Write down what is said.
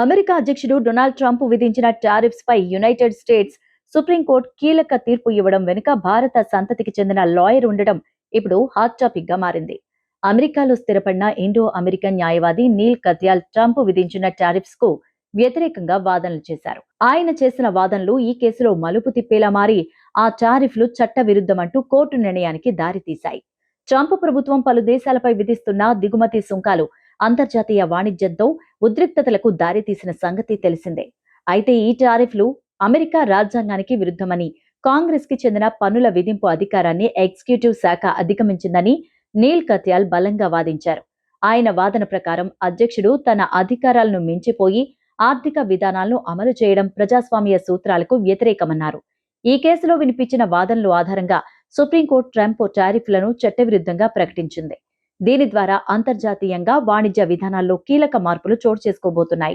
America అధ్యక్షుడు Donald Trump విధించిన tariffs పై United states supreme court కీలక తీర్పు ఇవ్వడం వెనుక భారత సంతతికి చెందిన లాయర్ ఉండడం ఇప్పుడు హాట్ టాపిక్ గా మారింది. అమెరికాలో స్థిరపడిన ఇండో అమెరికన్ న్యాయవాది నీల్ కత్యాల్ ట్రంప్ విధించిన టారిఫ్స్ కు వ్యతిరేకంగా వాదనలు చేశారు. ఆయన చేసిన వాదనలు ఈ కేసులో మలుపు తిప్పేలా మారి ఆ టారిఫ్లు చట్ట విరుద్ధమంటూ కోర్టు నిర్ణయానికి దారితీశాయి. ట్రంప్ ప్రభుత్వం పలు దేశాలపై విధిస్తున్న దిగుమతి సుంకాలు అంతర్జాతీయ వాణిజ్యంతో ఉద్రిక్తతలకు దారితీసిన సంగతి తెలిసిందే. అయితే ఈ టారిఫ్లు అమెరికా రాజ్యాంగానికి విరుద్ధమని, కాంగ్రెస్ కి చెందిన పన్నుల విధింపు అధికారాన్ని ఎగ్జిక్యూటివ్ శాఖ అధిగమించిందని నీల్ కత్యాల్ బలంగా వాదించారు. ఆయన వాదన ప్రకారం అధ్యక్షుడు తన అధికారాలను మించిపోయి ఆర్థిక విధానాలను అమలు చేయడం ప్రజాస్వామ్య సూత్రాలకు వ్యతిరేకమన్నారు. ఈ కేసులో వినిపించిన వాదనల ఆధారంగా సుప్రీంకోర్టు ట్రంప్ టారిఫ్లను చట్టవిరుద్ధంగా ప్రకటించింది. దీని ద్వారా అంతర్జాతీయంగా వాణిజ్య విధానాల్లో కీలక మార్పులు చోటు చేసుకోబోతున్నాయి.